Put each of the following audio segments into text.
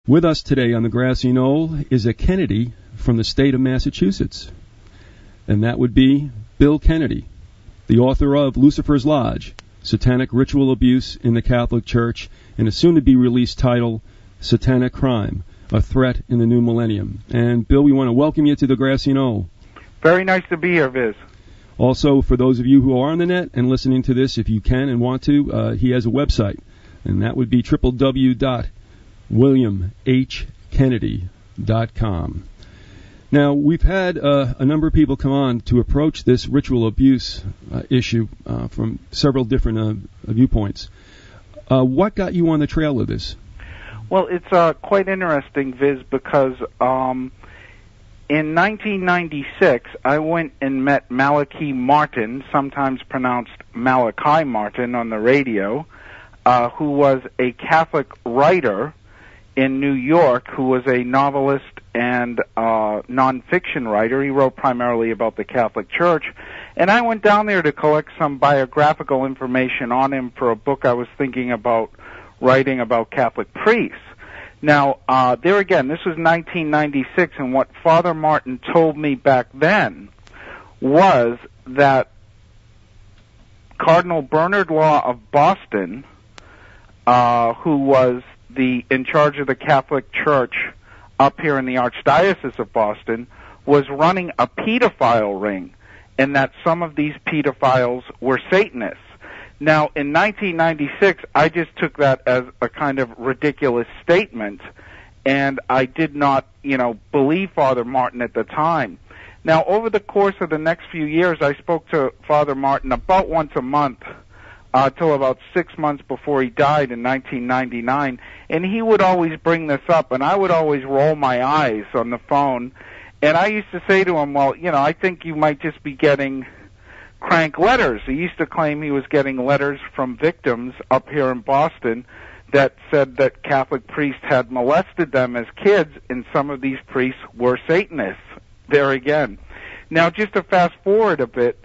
With us today on the Grassy Knoll is a Kennedy from the state of Massachusetts, and that would be Bill Kennedy, the author of Lucifer's Lodge, Satanic Ritual Abuse in the Catholic Church, and a soon-to-be-released title, Satanic Crime, A Threat in the New Millennium. And, Bill, we want to welcome you to the Grassy Knoll. Very nice to be here, Viz. Also, for those of you who are on the net and listening to this, if you can and want to, he has a website, and that would be www.williamhkennedy.com. Now, we've had a number of people come on to approach this ritual abuse issue from several different viewpoints. What got you on the trail of this? Well, it's quite interesting, Viz, because in 1996, I went and met Malachi Martin, sometimes pronounced Malachi Martin on the radio, who was a Catholic writer in New York, who was a novelist and nonfiction writer. He wrote primarily about the Catholic Church. And I went down there to collect some biographical information on him for a book I was thinking about writing about Catholic priests. Now, there again, this was 1996, and what Father Martin told me back then was that Cardinal Bernard Law of Boston, who was in charge of the Catholic Church up here in the Archdiocese of Boston, was running a pedophile ring, and that some of these pedophiles were Satanists. Now, in 1996, I just took that as a kind of ridiculous statement, and I did not, believe Father Martin at the time. Now, over the course of the next few years, I spoke to Father Martin about once a month, till about 6 months before he died in 1999, and he would always bring this up, and I would always roll my eyes on the phone, and I used to say to him, well, I think you might just be getting crank letters. He used to claim he was getting letters from victims up here in Boston that said that Catholic priests had molested them as kids, and some of these priests were Satanists. There again. Now, just to fast forward a bit,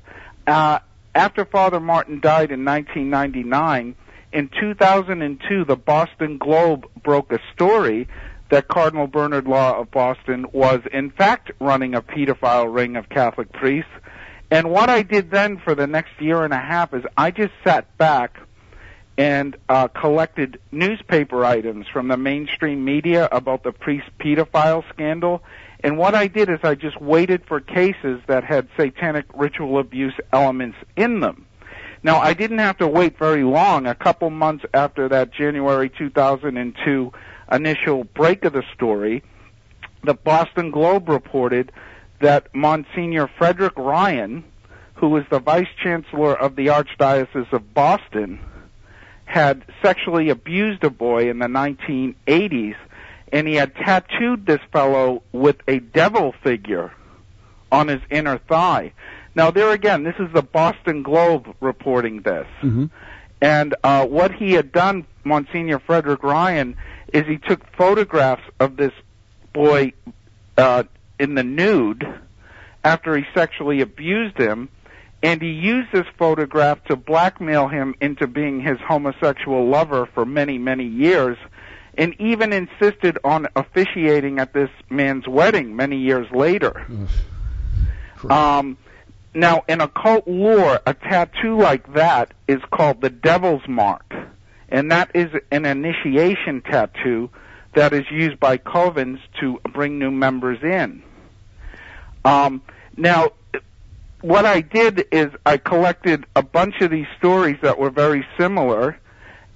after Father Martin died in 1999, in 2002, the Boston Globe broke a story that Cardinal Bernard Law of Boston was, in fact, running a pedophile ring of Catholic priests. And what I did then for the next year and a half is I just sat back and collected newspaper items from the mainstream media about the priest pedophile scandal. And what I did is I just waited for cases that had satanic ritual abuse elements in them. Now, I didn't have to wait very long. A couple months after that January 2002 initial break of the story, the Boston Globe reported that Monsignor Frederick Ryan, who was the Vice Chancellor of the Archdiocese of Boston, had sexually abused a boy in the 1980s, and he had tattooed this fellow with a devil figure on his inner thigh. Now, there again, this is the Boston Globe reporting this. Mm-hmm. And what he had done, Monsignor Frederick Ryan, is he took photographs of this boy in the nude after he sexually abused him, and he used this photograph to blackmail him into being his homosexual lover for many, many years, and even insisted on officiating at this man's wedding many years later. Now, in occult lore, a tattoo like that is called the Devil's Mark, and that is an initiation tattoo that is used by covens to bring new members in. Now, what I did is I collected a bunch of these stories that were very similar,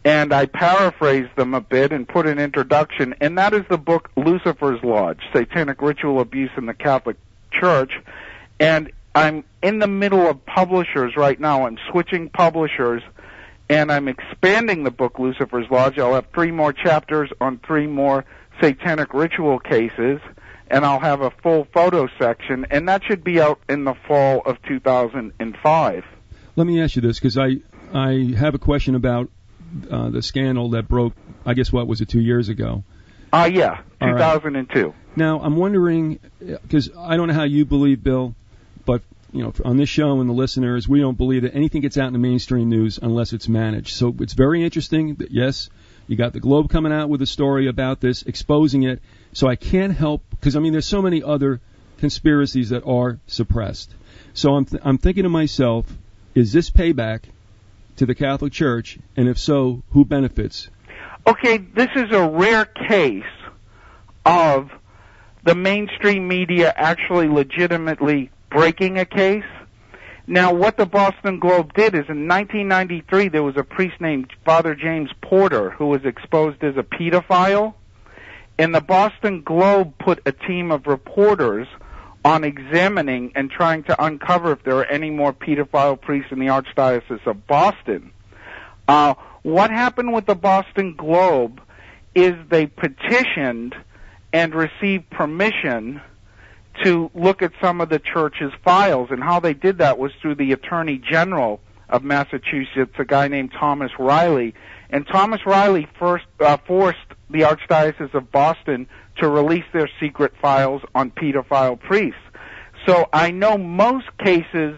and I paraphrased them a bit and put an introduction, and that is the book Lucifer's Lodge, Satanic Ritual Abuse in the Catholic Church. And I'm in the middle of publishers right now. I'm switching publishers, and I'm expanding the book Lucifer's Lodge. I'll have 3 more chapters on 3 more satanic ritual cases, and I'll have a full photo section, and that should be out in the fall of 2005. Let me ask you this, because I have a question about the scandal that broke, I guess, what was it, 2 years ago? Yeah, 2002. Right. Now, I'm wondering, because I don't know how you believe, Bill, but, on this show and the listeners, we don't believe that anything gets out in the mainstream news unless it's managed. So it's very interesting that, yes, You got the Globe coming out with a story about this, exposing it. So I can't help, because, I mean, there's so many other conspiracies that are suppressed. So I'm thinking to myself, is this payback to the Catholic Church? And if so, who benefits? Okay, this is a rare case of the mainstream media actually legitimately breaking a case. Now, what the Boston Globe did is in 1993, there was a priest named Father James Porter who was exposed as a pedophile, and the Boston Globe put a team of reporters on examining and trying to uncover if there are any more pedophile priests in the Archdiocese of Boston. What happened with the Boston Globe is they petitioned and received permission to look at some of the church's files, and how they did that was through the Attorney General of Massachusetts, a guy named Thomas Riley. And Thomas Riley forced the Archdiocese of Boston to release their secret files on pedophile priests. So I know most cases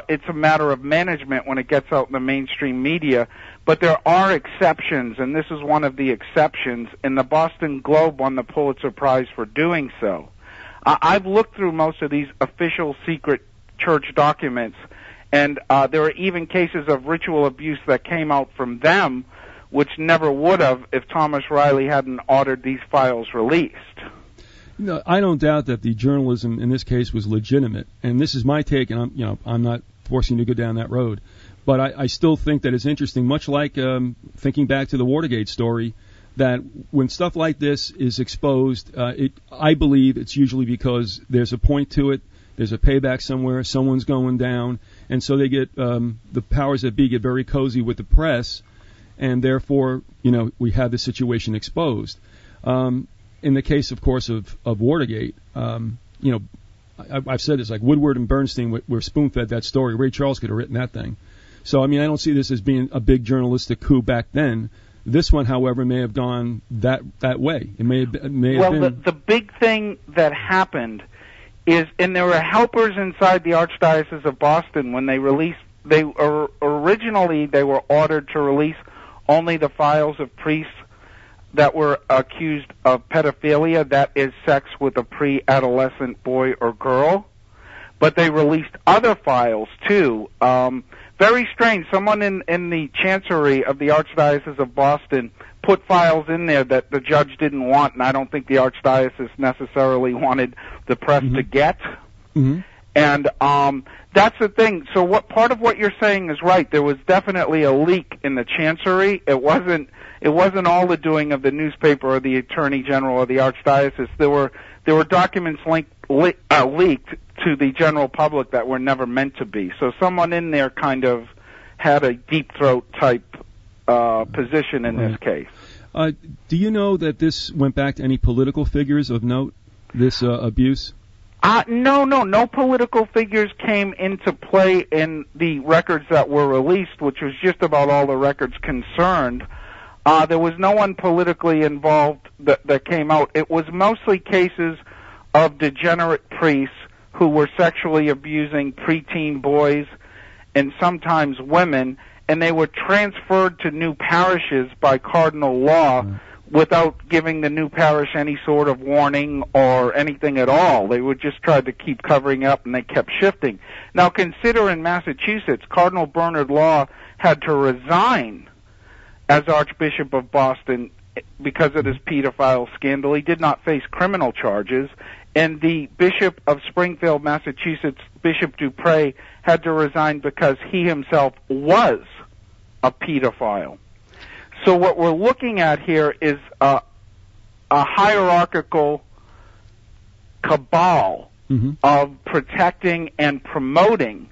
it's a matter of management when it gets out in the mainstream media, but there are exceptions, and this is one of the exceptions, and the Boston Globe won the Pulitzer Prize for doing so. I've looked through most of these official secret church documents, and there are even cases of ritual abuse that came out from them, which never would have if Thomas Riley hadn't ordered these files released. No, I don't doubt that the journalism in this case was legitimate, and this is my take, and I'm not forcing you to go down that road, but I still think that it's interesting, much like thinking back to the Watergate story, that when stuff like this is exposed, I believe it's usually because there's a point to it, there's a payback somewhere, someone's going down, and so they get the powers that be get very cozy with the press, and therefore, we have the situation exposed. In the case, of course, of Watergate, I've said this, like Woodward and Bernstein were spoon-fed that story. Ray Charles could have written that thing. So, I mean, I don't see this as being a big journalistic coup back then. This one, however, may have gone that way. It may have been. The big thing that happened is, and there were helpers inside the Archdiocese of Boston when they released. Originally they were ordered to release only the files of priests that were accused of pedophilia, that is, sex with a pre-adolescent boy or girl. But they released other files too. Very strange. Someone in the chancery of the Archdiocese of Boston put files in there that the judge didn't want, and I don't think the Archdiocese necessarily wanted the press to get. Mm-hmm. And that's the thing. So part of what you're saying is right. There was definitely a leak in the chancery. It wasn't all the doing of the newspaper or the Attorney General or the Archdiocese. There were documents leaked to the general public that were never meant to be. So someone in there kind of had a deep throat type position in this case. Do you know that this went back to any political figures of note, this abuse? No political figures came into play in the records that were released, which was just about all the records concerned. There was no one politically involved that came out. It was mostly cases of degenerate priests who were sexually abusing preteen boys and sometimes women, and they were transferred to new parishes by cardinal law without giving the new parish any sort of warning or anything at all. They would just try to keep covering up, and they kept shifting. Now, consider in Massachusetts, Cardinal Bernard Law had to resign as Archbishop of Boston because of this pedophile scandal. He did not face criminal charges, and the Bishop of Springfield, Massachusetts, Bishop Dupre, had to resign because he himself was a pedophile. So what we're looking at here is a hierarchical cabal of protecting and promoting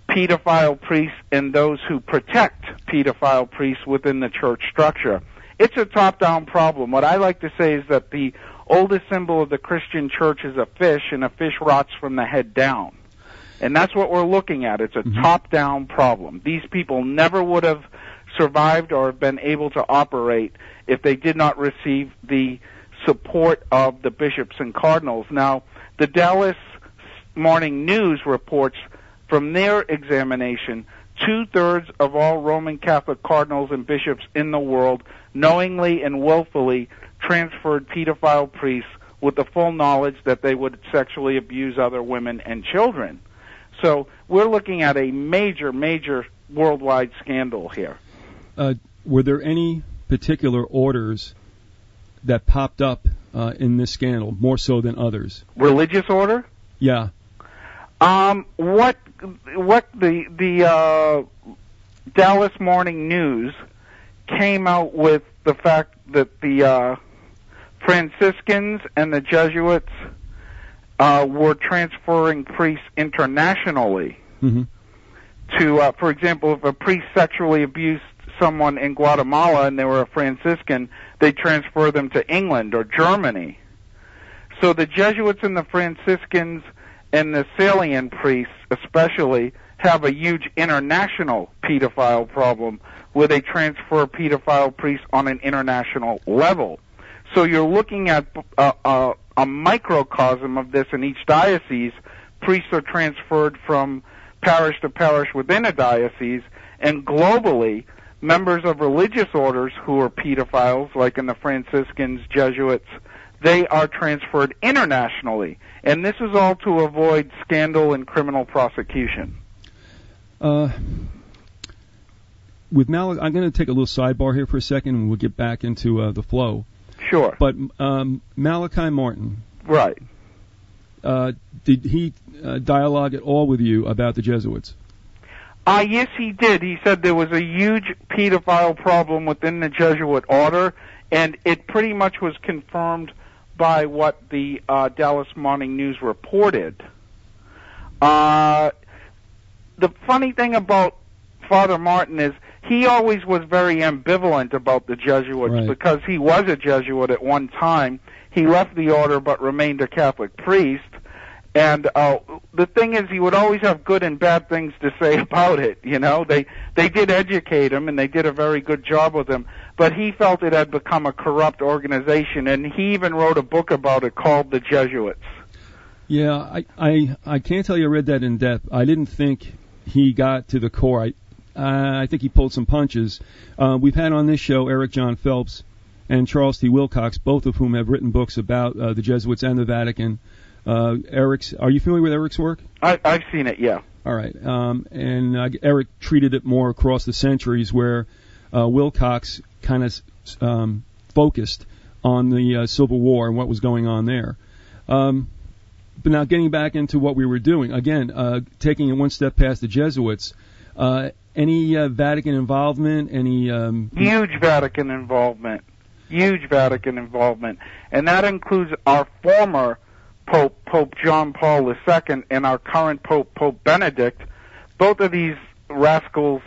pedophile priests and those who protect pedophile priests within the church structure. It's a top-down problem. What I like to say is that the oldest symbol of the Christian church is a fish, and a fish rots from the head down. And that's what we're looking at. It's a top-down problem. These people never would have survived or have been able to operate if they did not receive the support of the bishops and cardinals. Now, the Dallas Morning News reports from their examination, 2/3 of all Roman Catholic cardinals and bishops in the world knowingly and willfully transferred pedophile priests with the full knowledge that they would sexually abuse other women and children. So we're looking at a major, major worldwide scandal here. Were there any particular orders that popped up in this scandal, more so than others? Religious order? Yeah. What the Dallas Morning News came out with the fact that the Franciscans and the Jesuits were transferring priests internationally. Mm-hmm. To, for example, if a priest sexually abused someone in Guatemala and they were a Franciscan, they transfer them to England or Germany. So the Jesuits and the Franciscans and the Salian priests especially have a huge international pedophile problem where they transfer pedophile priests on an international level. So you're looking at a microcosm of this in each diocese. Priests are transferred from parish to parish within a diocese, and globally, members of religious orders who are pedophiles, like in the Franciscans, Jesuits, they are transferred internationally. And this is all to avoid scandal and criminal prosecution. With I'm going to take a little sidebar here for a second, and we'll get back into the flow. Sure. But Malachi Martin. Right. Did he dialogue at all with you about the Jesuits? Yes, he did. He said there was a huge pedophile problem within the Jesuit order, and it pretty much was confirmed by what the Dallas Morning News reported. The funny thing about Father Martin is he always was very ambivalent about the Jesuits, right, because he was a Jesuit at one time. He left the order but remained a Catholic priest. And the thing is, he would always have good and bad things to say about it. You know, they did educate him, and they did a very good job with him. But he felt it had become a corrupt organization, and he even wrote a book about it called The Jesuits. Yeah, I can't tell you I read that in depth. I didn't think he got to the core. I think he pulled some punches. We've had on this show Eric John Phelps and Charles T. Wilcox, both of whom have written books about the Jesuits and the Vatican. Are you familiar with Eric's work? I've seen it, yeah. All right. And Eric treated it more across the centuries, where Wilcox kind of focused on the Civil War and what was going on there. But now getting back into what we were doing, again, taking it one step past the Jesuits, any Vatican involvement, any... Huge Vatican involvement. Huge Vatican involvement. And that includes our former Pope John Paul II, and our current Pope Benedict. Both of these rascals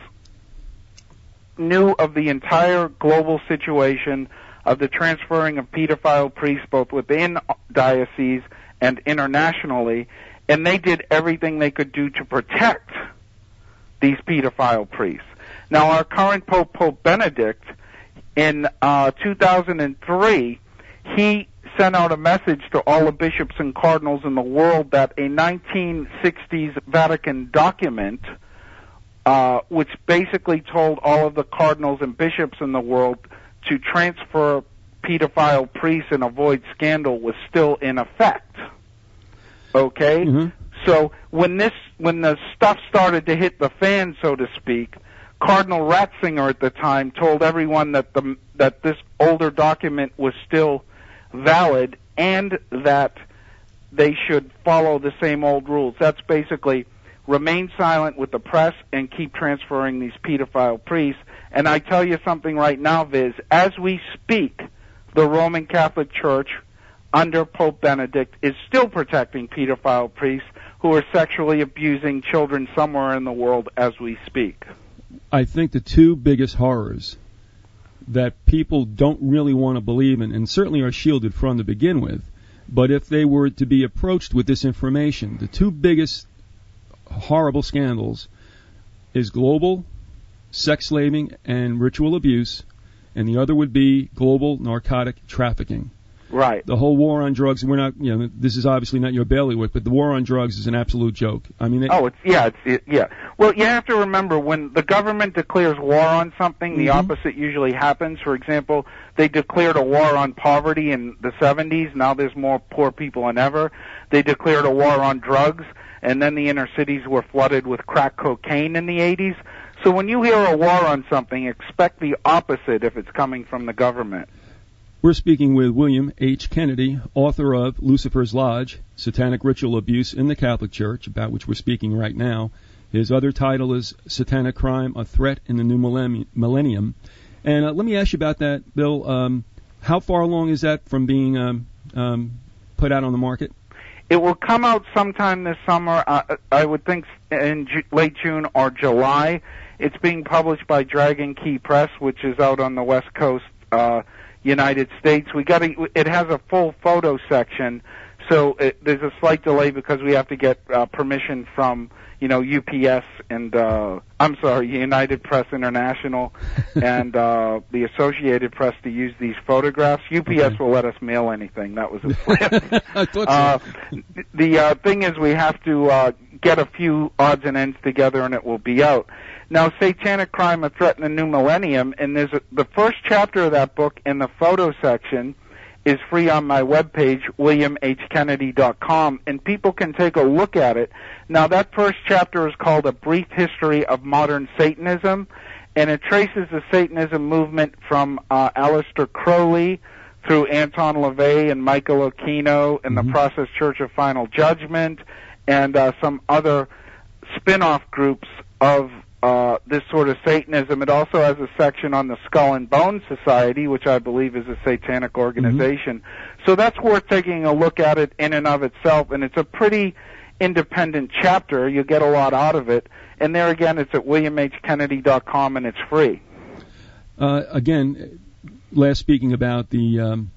knew of the entire global situation of the transferring of pedophile priests both within dioceses and internationally, and they did everything they could do to protect these pedophile priests. Now, our current Pope Benedict, in 2003, he sent out a message to all the bishops and cardinals in the world that a 1960s Vatican document, which basically told all of the cardinals and bishops in the world to transfer pedophile priests and avoid scandal, was still in effect. Okay? Mm-hmm. So when the stuff started to hit the fan, so to speak, Cardinal Ratzinger at the time told everyone that this older document was still valid and that they should follow the same old rules. That's basically remain silent with the press and keep transferring these pedophile priests. And I tell you something right now, Viz, as we speak, the Roman Catholic Church under Pope Benedict is still protecting pedophile priests who are sexually abusing children somewhere in the world as we speak. I think the two biggest horrors that people don't really want to believe in, and certainly are shielded from to begin with, but if they were to be approached with this information, the two biggest horrible scandals is global sex slaving and ritual abuse, and the other would be global narcotic trafficking. Right. The whole war on drugs, we're not, this is obviously not your bailiwick, but the war on drugs is an absolute joke. I mean, yeah. Well, you have to remember, when the government declares war on something, the opposite usually happens. For example, they declared a war on poverty in the 70s. Now there's more poor people than ever. They declared a war on drugs, and then the inner cities were flooded with crack cocaine in the 80s. So when you hear a war on something, expect the opposite if it's coming from the government. We're speaking with William H. Kennedy, author of Lucifer's Lodge, Satanic Ritual Abuse in the Catholic Church, about which we're speaking right now. His other title is Satanic Crime, A Threat in the New Millennium. And let me ask you about that, Bill. How far along is that from being put out on the market? It will come out sometime this summer, I would think in late June or July. It's being published by Dragon Key Press, which is out on the West Coast, United States. It has a full photo section, so there's a slight delay because we have to get permission from, UPS and United Press International and the Associated Press to use these photographs. UPS will let us mail anything. That was a slip. I thought so. The thing is, we have to get a few odds and ends together, and it will be out. Now, Satanic Crime, A Threat in the New Millennium, and there's the first chapter of that book in the photo section is free on my webpage, williamhkennedy.com, and people can take a look at it. Now, that first chapter is called A Brief History of Modern Satanism, and it traces the Satanism movement from Aleister Crowley through Anton LaVey and Michael Aquino and the Process Church of Final Judgment and some other spin-off groups of this sort of Satanism. It also has a section on the Skull and Bone Society, which I believe is a satanic organization. So that's worth taking a look at it in and of itself, and it's a pretty independent chapter. You get a lot out of it. And there again, it's at williamhkennedy.com, and it's free. Again, last speaking about the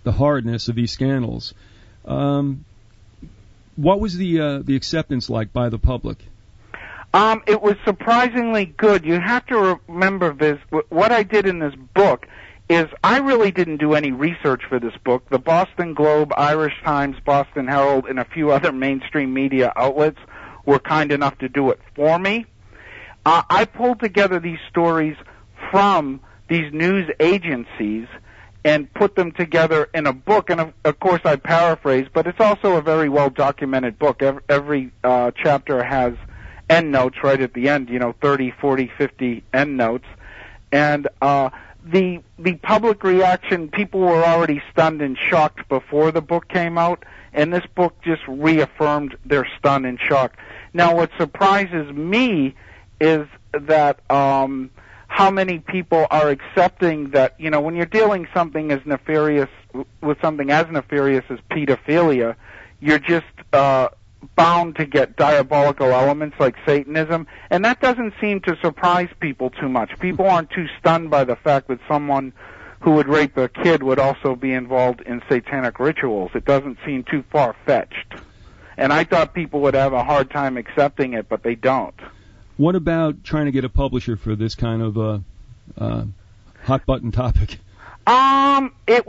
hardness of these scandals, what was the acceptance like by the public? It was surprisingly good. You have to remember this. What I did in this book is I really didn't do any research for this book. The Boston Globe, Irish Times, Boston Herald, and a few other mainstream media outlets were kind enough to do it for me. I pulled together these stories from these news agencies and put them together in a book. And, of course, I paraphrase, but it's also a very well-documented book. Every chapter has endnotes right at the end, 30, 40, 50 endnotes. And the public reaction, people were already stunned and shocked before the book came out, and this book just reaffirmed their stun and shock. Now, what surprises me is that how many people are accepting that, when you're dealing something as nefarious with something as nefarious as pedophilia, you're just bound to get diabolical elements like Satanism, and that doesn't seem to surprise people too much. People aren't too stunned by the fact that someone who would rape a kid would also be involved in satanic rituals. It doesn't seem too far-fetched. And I thought people would have a hard time accepting it, but they don't. What about trying to get a publisher for this kind of hot-button topic? It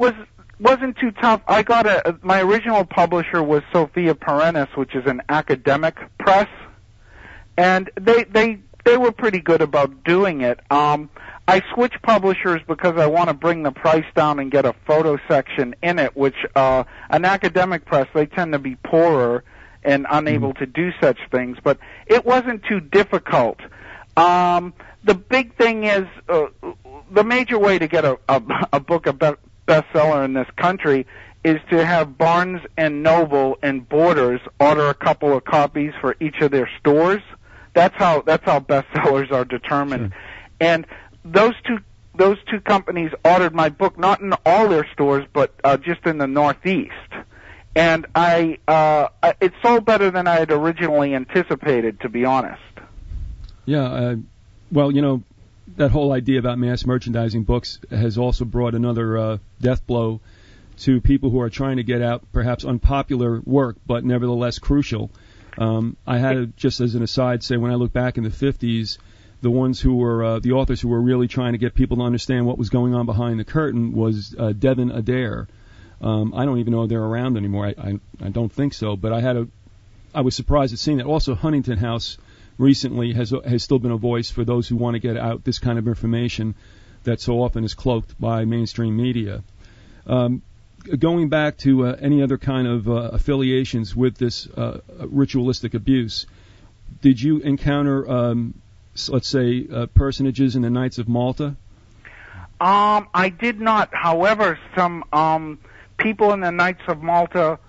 wasn't too tough. I got my original publisher was Sophia Perennis, which is an academic press, and they were pretty good about doing it. I switched publishers because I want to bring the price down and get a photo section in it, which an academic press, they tend to be poorer and unable to do such things, but it wasn't too difficult. The big thing is the major way to get a book about bestseller in this country is to have Barnes and Noble and Borders order a couple of copies for each of their stores. That's how bestsellers are determined. Sure. And those two companies ordered my book not in all their stores, but just in the Northeast. And it sold better than I had originally anticipated, to be honest. Yeah, well, that whole idea about mass merchandising books has also brought another death blow to people who are trying to get out perhaps unpopular work, but nevertheless crucial. I had to, just as an aside, say when I look back in the 50s, the ones who were the authors who were really trying to get people to understand what was going on behind the curtain was Devin Adair. I don't even know if they're around anymore. I don't think so. But I was surprised at seeing that. Also, Huntington House recently has still been a voice for those who want to get out this kind of information that so often is cloaked by mainstream media. Going back to any other kind of affiliations with this ritualistic abuse, did you encounter, let's say, personages in the Knights of Malta? I did not. However, some people in the Knights of Malta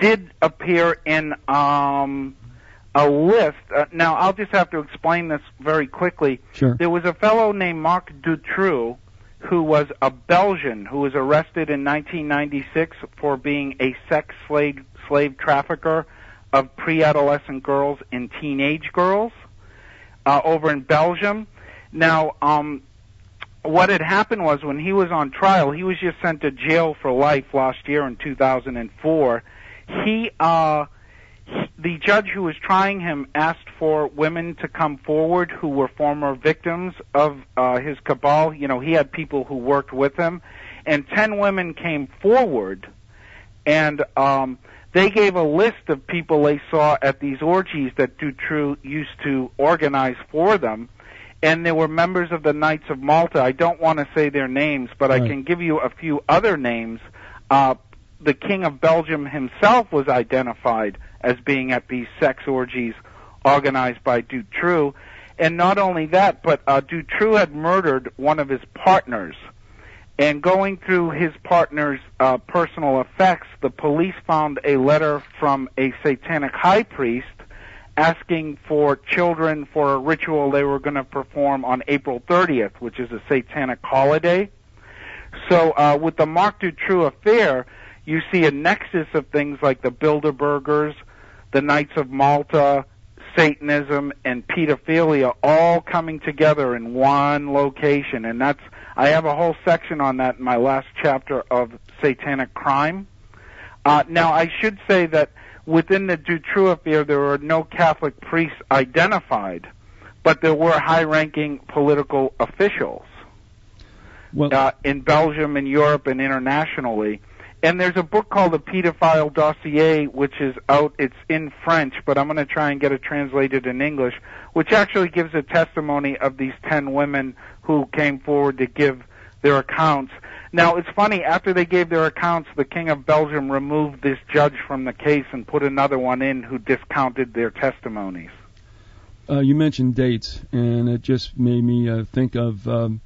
did appear in a list. Now, I'll just have to explain this very quickly. Sure. There was a fellow named Marc Dutroux, who was a Belgian, who was arrested in 1996 for being a sex slave trafficker of pre-adolescent girls and teenage girls over in Belgium. Now, what had happened was when he was on trial, he was just sent to jail for life last year in 2004. The judge who was trying him asked for women to come forward who were former victims of his cabal. You know, he had people who worked with him, and 10 women came forward, and they gave a list of people they saw at these orgies that Dutroux used to organize for them, and there were members of the Knights of Malta. I don't want to say their names, but I can give you a few other names. The King of Belgium himself was identified as being at these sex orgies organized by Dutroux. And not only that, but Dutroux had murdered one of his partners. And going through his partner's personal effects, the police found a letter from a satanic high priest asking for children for a ritual they were going to perform on April 30th, which is a satanic holiday. So with the Marc Dutroux affair, you see a nexus of things like the Bilderbergers, the Knights of Malta, Satanism, and pedophilia all coming together in one location. And I have a whole section on that in my last chapter of Satanic Crime. Now, I should say that within the Dutroux affair, there were no Catholic priests identified, but there were high-ranking political officials in Belgium and Europe and internationally. And there's a book called The Pedophile Dossier, which is out. It's in French, but I'm going to try and get it translated in English, which actually gives a testimony of these 10 women who came forward to give their accounts. Now, it's funny, after they gave their accounts, the King of Belgium removed this judge from the case and put another one in who discounted their testimonies. You mentioned dates, and it just made me think of, in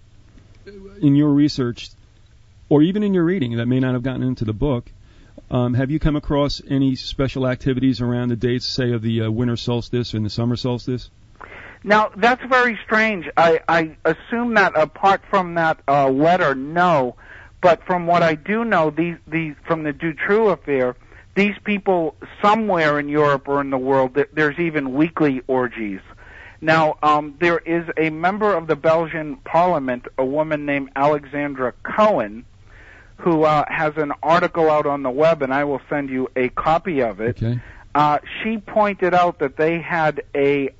your research, or even in your reading that may not have gotten into the book, have you come across any special activities around the dates, say, of the winter solstice and the summer solstice? Now, that's very strange. I assume that apart from that letter, no. But from what I do know, from the Dutroux affair, these people somewhere in Europe or in the world, there's even weekly orgies. Now, there is a member of the Belgian parliament, a woman named Alexandra Cohen, who has an article out on the web, and I will send you a copy of it. Okay. She pointed out that they had a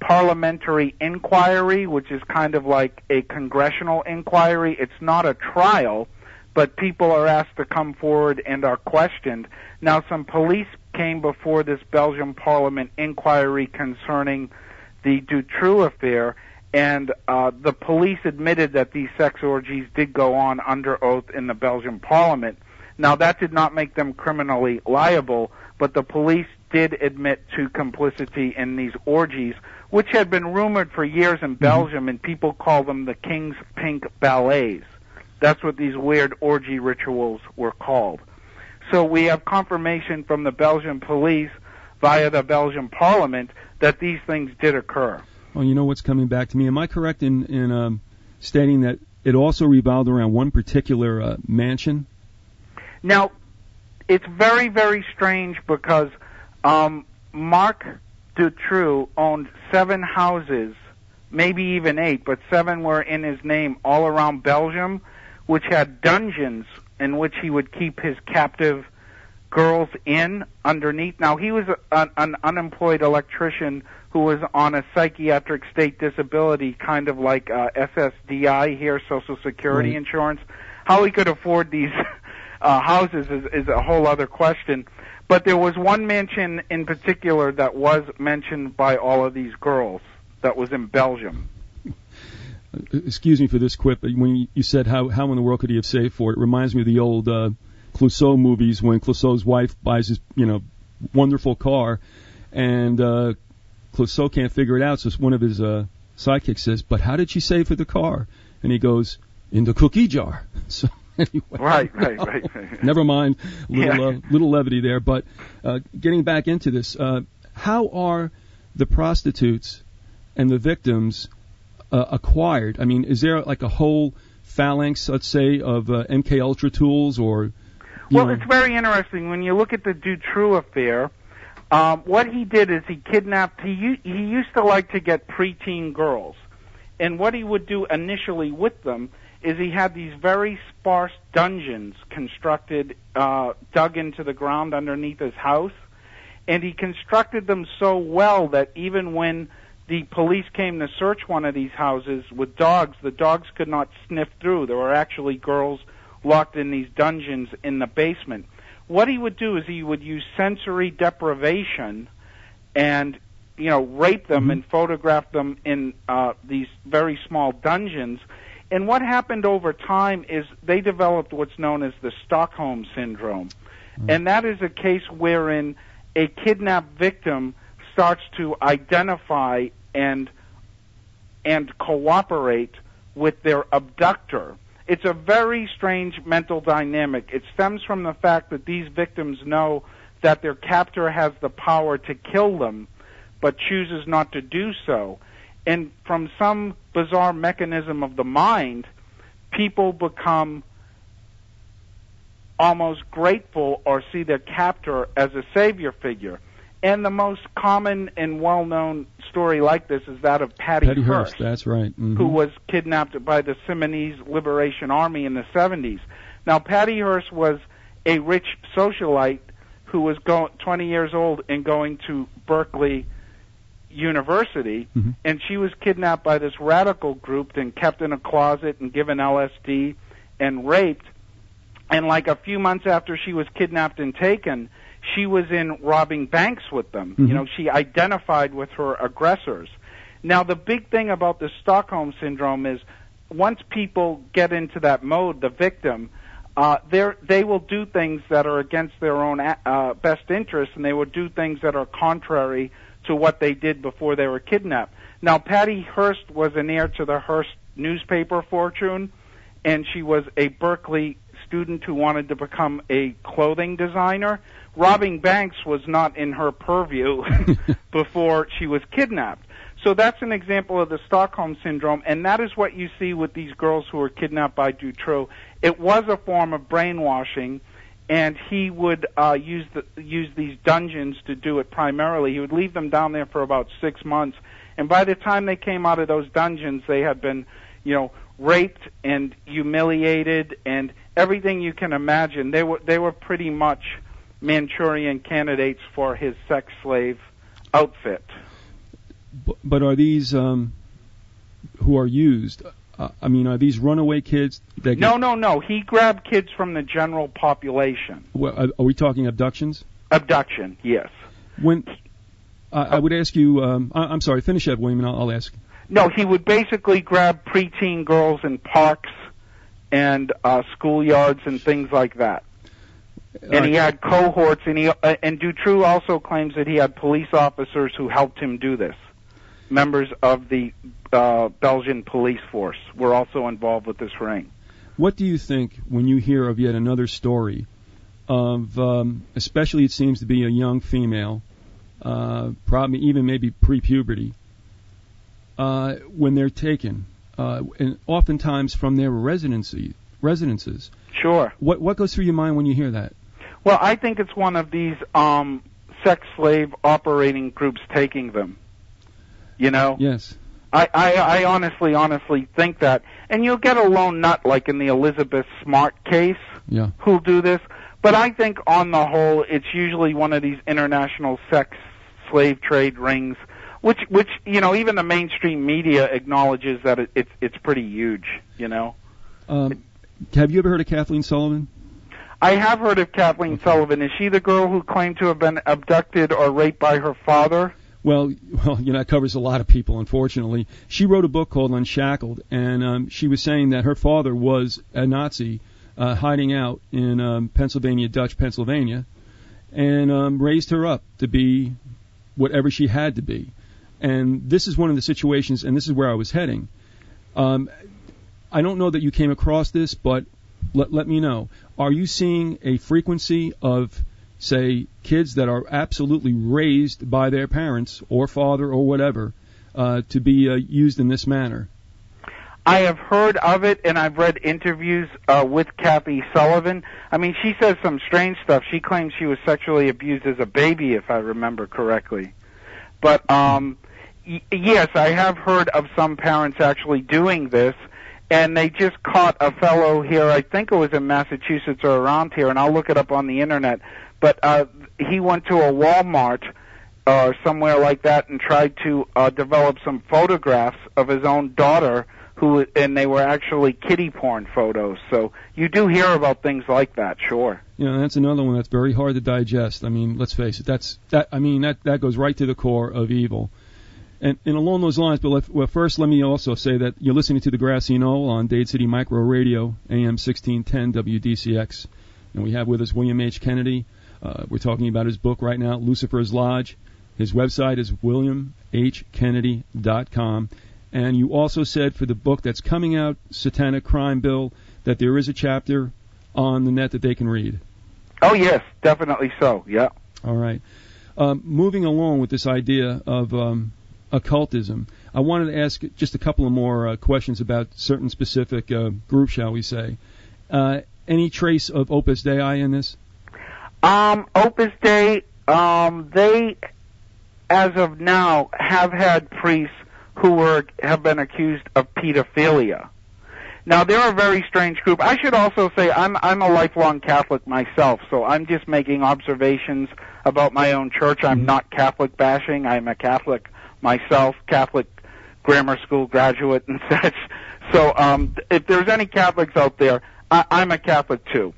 parliamentary inquiry, which is kind of like a congressional inquiry. It's not a trial, but people are asked to come forward and are questioned. Now, some police came before this Belgian parliament inquiry concerning the Dutroux affair, and the police admitted that these sex orgies did go on under oath in the Belgian parliament. Now, that did not make them criminally liable, but the police did admit to complicity in these orgies, which had been rumored for years in Belgium, and people call them the King's Pink Ballets. That's what these weird orgy rituals were called. So we have confirmation from the Belgian police via the Belgian parliament that these things did occur. Well, you know what's coming back to me? Am I correct in stating that it also revolved around one particular mansion? Now, it's very, very strange because Marc Dutroux owned 7 houses, maybe even 8, but 7 were in his name all around Belgium, which had dungeons in which he would keep his captive girls in underneath. Now, he was an unemployed electrician who was on a psychiatric state disability, kind of like SSDI here, Social Security insurance. How he could afford these houses is a whole other question. But there was one mansion in particular that was mentioned by all of these girls that was in Belgium. Excuse me for this quip, but when you said how in the world could he have saved for it, reminds me of the old Clouseau movies when Clouseau's wife buys his wonderful car, and Clouseau can't figure it out, so one of his sidekicks says, "But how did she save for the car?" And he goes, "In the cookie jar." So anyway, Right. Never mind, little levity there. But getting back into this, how are the prostitutes and the victims acquired? I mean, is there like a whole phalanx, let's say, of MK Ultra tools, or? Well, it's very interesting when you look at the Dutroux affair. What he did is he kidnapped. He used to like to get preteen girls, and what he would do initially with them is he had these very sparse dungeons constructed, dug into the ground underneath his house, and he constructed them so well that even when the police came to search one of these houses with dogs, the dogs could not sniff through. There were actually girls locked in these dungeons in the basement. What he would do is he would use sensory deprivation and, rape them and photograph them in these very small dungeons. And what happened over time is they developed what's known as the Stockholm Syndrome. And that is a case wherein a kidnapped victim starts to identify and cooperate with their abductor. It's a very strange mental dynamic. It stems from the fact that these victims know that their captor has the power to kill them, but chooses not to do so. And from some bizarre mechanism of the mind, people become almost grateful or see their captor as a savior figure. And the most common and well-known story like this is that of Patty Hearst. That's right. Mm-hmm. Who was kidnapped by the Simonese Liberation Army in the 70s. Now, Patty Hearst was a rich socialite who was 20 years old and going to Berkeley University, and she was kidnapped by this radical group and kept in a closet and given LSD and raped. And like a few months after she was kidnapped and taken, she was in robbing banks with them. She identified with her aggressors. Now, the big thing about the Stockholm Syndrome is once people get into that mode, the victim, they will do things that are against their own best interests, and they will do things that are contrary to what they did before they were kidnapped. Now, Patty Hearst was an heir to the Hearst newspaper fortune, and she was a Berkeley student who wanted to become a clothing designer. Robbing banks was not in her purview before she was kidnapped. So that's an example of the Stockholm Syndrome, and that is what you see with these girls who were kidnapped by Dutroux. It was a form of brainwashing, and he would use these dungeons to do it primarily. He would leave them down there for about 6 months, and by the time they came out of those dungeons, they had been, raped and humiliated and everything you can imagine. They were pretty much Manchurian candidates for his sex slave outfit. But are these who are used? Are these runaway kids? That No. He grabbed kids from the general population. Well, are we talking abductions? Abduction, yes. When I would ask you, I'm sorry, finish that, William, and I'll ask. No, he would basically grab preteen girls in parks and schoolyards and things like that. And he had cohorts, and Dutroux also claims that he had police officers who helped him do this. Members of the Belgian police force were also involved with this ring. What do you think when you hear of yet another story of, especially it seems to be a young female, probably even maybe pre-puberty, when they're taken, and oftentimes from their residences? Sure. What goes through your mind when you hear that? Well, I think it's one of these sex slave operating groups taking them. Yes. I honestly think that. And you'll get a lone nut like in the Elizabeth Smart case who'll do this. But I think on the whole, it's usually one of these international sex slave trade rings, which even the mainstream media acknowledges that it's pretty huge. Have you ever heard of Kathleen Sullivan? I have heard of Kathleen Sullivan. Is she the girl who claimed to have been abducted or raped by her father? Well, that covers a lot of people, unfortunately. She wrote a book called Unshackled, and she was saying that her father was a Nazi hiding out in Pennsylvania, Dutch Pennsylvania, and raised her up to be whatever she had to be. And this is one of the situations, and this is where I was heading. I don't know that you came across this, but let me know. Are you seeing a frequency of, say, kids that are absolutely raised by their parents or father or whatever to be used in this manner? I have heard of it, and I've read interviews with Kathy Sullivan. I mean, she says some strange stuff. She claims she was sexually abused as a baby, if I remember correctly. But yes, I have heard of some parents actually doing this, and they just caught a fellow here, I think it was in Massachusetts or around here, and I'll look it up on the Internet, but he went to a Walmart or somewhere like that and tried to develop some photographs of his own daughter, and they were actually kiddie porn photos. So you do hear about things like that, sure. Yeah, that's another one that's very hard to digest. I mean, let's face it, that goes right to the core of evil. And along those lines, but first let me also say that you're listening to the Grassy Knoll on Dade City Micro Radio, AM 1610 WDCX. And we have with us William H. Kennedy. We're talking about his book right now, Lucifer's Lodge. His website is williamhkennedy.com. And you also said for the book that's coming out, Satanic Crime Bill, that there is a chapter on the net that they can read. Oh, yes, definitely so, yeah. All right. Moving along with this idea of occultism, I wanted to ask just a couple of more questions about certain specific groups, shall we say. Any trace of Opus Dei in this? Opus Dei, they, as of now, have had priests who have been accused of pedophilia. Now, they're a very strange group. I should also say I'm a lifelong Catholic myself, so I'm just making observations about my own church. I'm not Catholic bashing. I'm a Catholic myself, Catholic grammar school graduate and such. So if there's any Catholics out there, I'm a Catholic too.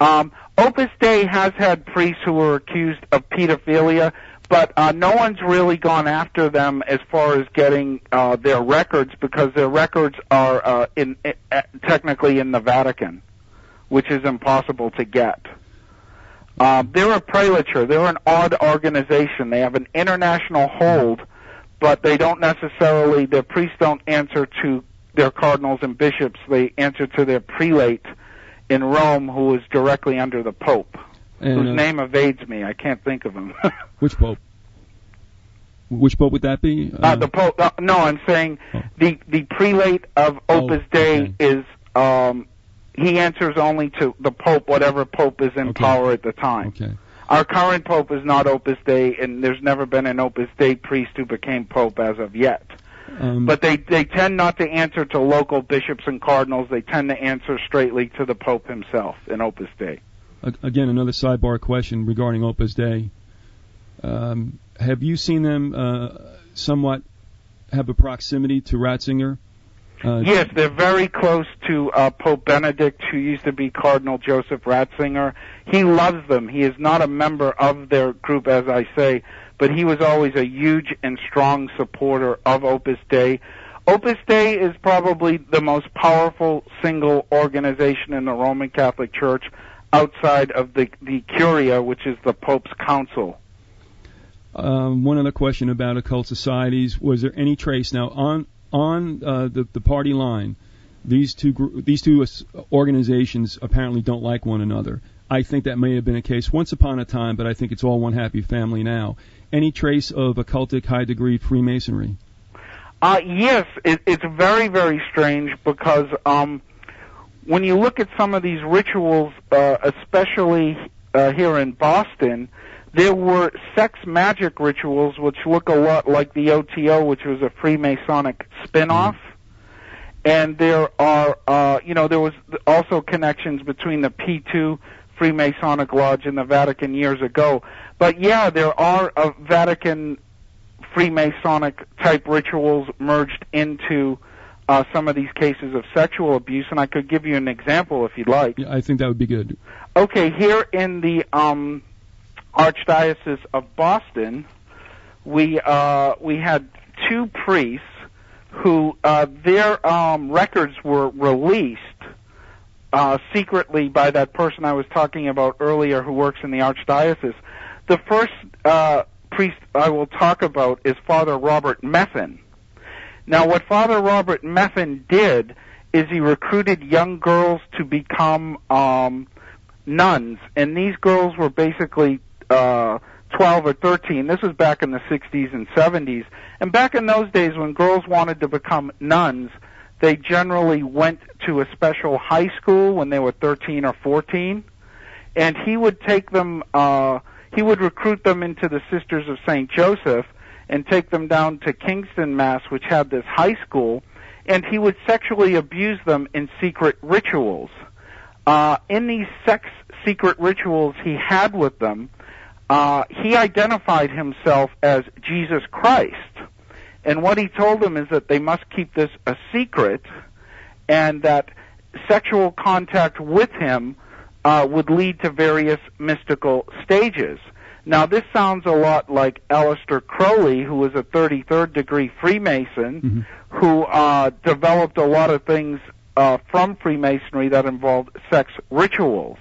Opus Dei has had priests who were accused of pedophilia, but no one's really gone after them as far as getting their records, because their records are technically in the Vatican, which is impossible to get. They're a prelature. They're an odd organization. They have an international hold, but they don't necessarily, their priests don't answer to their cardinals and bishops. They answer to their prelate in Rome, who is directly under the Pope, whose name evades me. I can't think of him. Which Pope? Which Pope would that be? The Pope. No, I'm saying the prelate of Opus Dei is, he answers only to the Pope, whatever Pope is in power at the time. Okay. Our current Pope is not Opus Dei, and there's never been an Opus Dei priest who became Pope as of yet. But they tend not to answer to local bishops and cardinals. They tend to answer straightly to the Pope himself in Opus Dei. Again, another sidebar question regarding Opus Dei. Have you seen them somewhat have a proximity to Ratzinger? Yes, they're very close to Pope Benedict, who used to be Cardinal Joseph Ratzinger. He loves them. He is not a member of their group, as I say, but he was always a huge and strong supporter of Opus Dei. Opus Dei is probably the most powerful single organization in the Roman Catholic Church outside of the Curia, which is the Pope's council. One other question about occult societies. Was there any trace now on the party line? These two organizations apparently don't like one another. I think that may have been a case once upon a time, but I think it's all one happy family now. Any trace of occultic high-degree Freemasonry? Yes, it's very, very strange, because when you look at some of these rituals, especially here in Boston, there were sex magic rituals which look a lot like the OTO, which was a Freemasonic spin-off. And there are, there was also connections between the P2 Freemasonic Lodge and the Vatican years ago. But yeah, there are Vatican Freemasonic type rituals merged into some of these cases of sexual abuse, and I could give you an example if you'd like. Yeah, I think that would be good. Okay, here in the Archdiocese of Boston, we had two priests who their records were released secretly by that person I was talking about earlier who works in the Archdiocese. The first priest I will talk about is Father Robert Meffin. Now, what Father Robert Meffin did is he recruited young girls to become nuns, and these girls were basically 12 or 13. This was back in the 60s and 70s. And back in those days when girls wanted to become nuns, they generally went to a special high school when they were 13 or 14, and he would take them, he would recruit them into the Sisters of St. Joseph and take them down to Kingston, Mass., which had this high school, and he would sexually abuse them in secret rituals. In these secret rituals he had with them, he identified himself as Jesus Christ. And what he told them is that they must keep this a secret, and that sexual contact with him would lead to various mystical stages. Now, this sounds a lot like Aleister Crowley, who was a 33rd degree Freemason, who developed a lot of things from Freemasonry that involved sex rituals.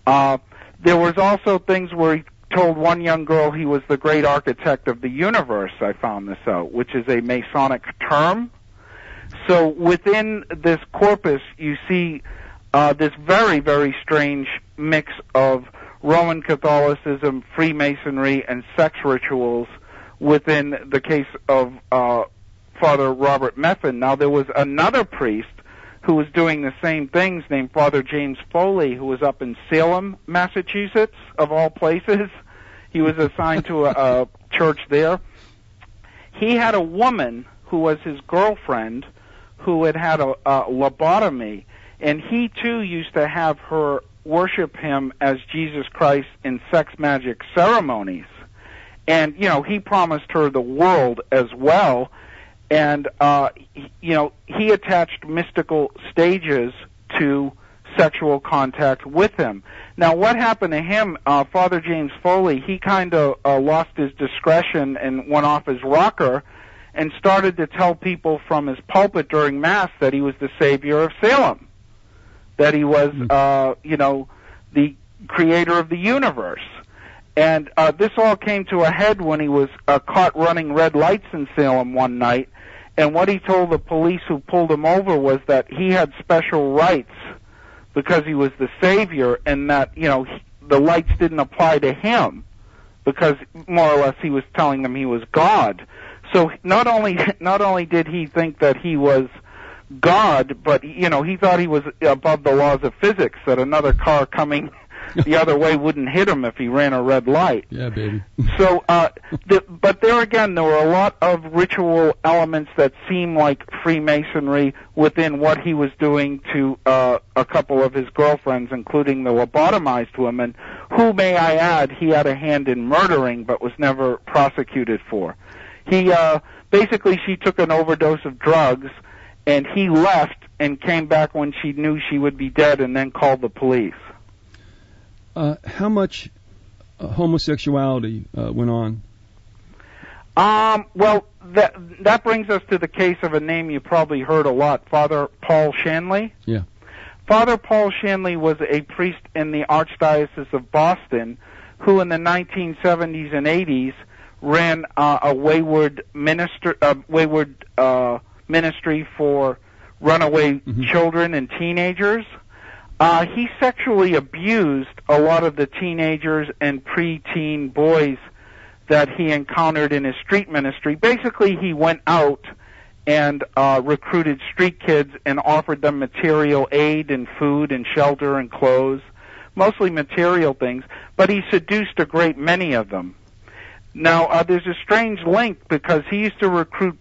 There was also things where he told one young girl he was the great architect of the universe. I found this out, which is a Masonic term. So within this corpus, you see this very, very strange mix of Roman Catholicism, Freemasonry, and sex rituals within the case of Father Robert Meffin. Now, there was another priest who was doing the same things named Father James Foley, who was up in Salem, Massachusetts, of all places. He was assigned to a church there. He had a woman who was his girlfriend who had had a lobotomy, and he, too, used to have her worship him as Jesus Christ in sex magic ceremonies. And, you know, he promised her the world as well. And, you know, he attached mystical stages to sexual contact with him. Now, what happened to him, Father James Foley, he kind of lost his discretion and went off his rocker and started to tell people from his pulpit during Mass that he was the Savior of Salem, that he was, you know, the creator of the universe. And this all came to a head when he was caught running red lights in Salem one night. And what he told the police who pulled him over was that he had special rights because he was the Savior, and that, you know, the lights didn't apply to him because more or less he was telling them he was God. So not only did he think that he was God, but, you know, he thought he was above the laws of physics, that another car coming the other way wouldn't hit him if he ran a red light. Yeah, baby. So, but there again, there were a lot of ritual elements that seem like Freemasonry within what he was doing to a couple of his girlfriends, including the lobotomized woman, who, may I add, he had a hand in murdering but was never prosecuted for. He basically, she took an overdose of drugs, and he left and came back when she knew she would be dead, and then called the police. How much homosexuality went on? Well, that brings us to the case of a name you probably heard a lot, Father Paul Shanley. Yeah. Father Paul Shanley was a priest in the Archdiocese of Boston who in the 1970s and 80s ran a wayward ministry for runaway children and teenagers. He sexually abused a lot of the teenagers and preteen boys that he encountered in his street ministry. Basically, he went out and recruited street kids and offered them material aid and food and shelter and clothes, mostly material things, but he seduced a great many of them. Now, there's a strange link because he used to recruit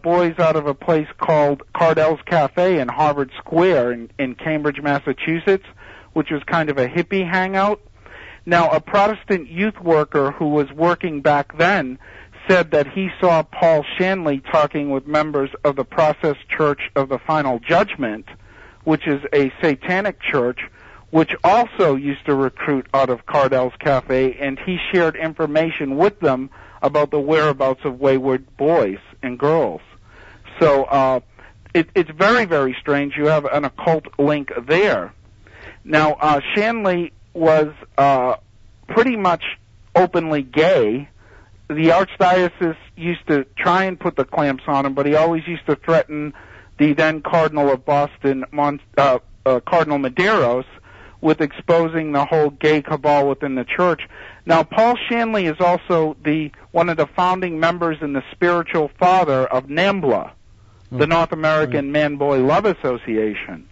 boys out of a place called Cardell's Cafe in Harvard Square in Cambridge, Massachusetts, which was kind of a hippie hangout. Now, a Protestant youth worker who was working back then said that he saw Paul Shanley talking with members of the Process Church of the Final Judgment, which is a satanic church, which also used to recruit out of Cardell's Cafe, and he shared information with them about the whereabouts of wayward boys and girls. So it's very, very strange. You have an occult link there. Now, Shanley was pretty much openly gay. The Archdiocese used to try and put the clamps on him, but he always used to threaten the then Cardinal of Boston, Cardinal Medeiros, with exposing the whole gay cabal within the church. Now, Paul Shanley is also one of the founding members and the spiritual father of NAMBLA, the North American Man-Boy Love Association.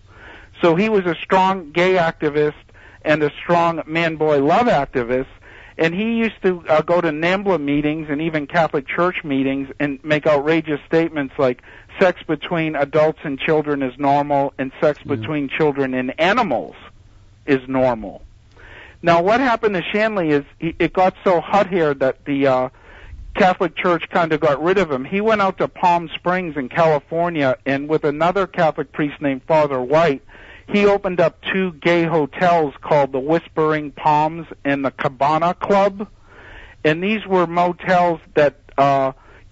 So he was a strong gay activist and a strong man-boy love activist, and he used to go to NAMBLA meetings and even Catholic Church meetings and make outrageous statements like sex between adults and children is normal and sex between children and animals is normal. Now, what happened to Shanley is it got so hot-haired that the Catholic Church kind of got rid of him. He went out to Palm Springs in California, and with another Catholic priest named Father White, he opened up 2 gay hotels called the Whispering Palms and the Cabana Club. And these were motels that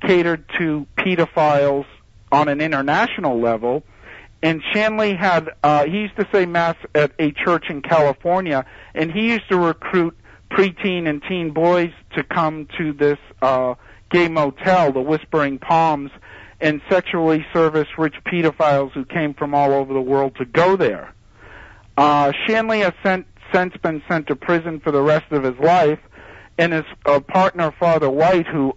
catered to pedophiles on an international level. And Shanley he used to say Mass at a church in California, and he used to recruit preteen and teen boys to come to this gay motel, the Whispering Palms, and sexually service rich pedophiles who came from all over the world to go there. Shanley has since been sent to prison for the rest of his life, and his partner, Father White, who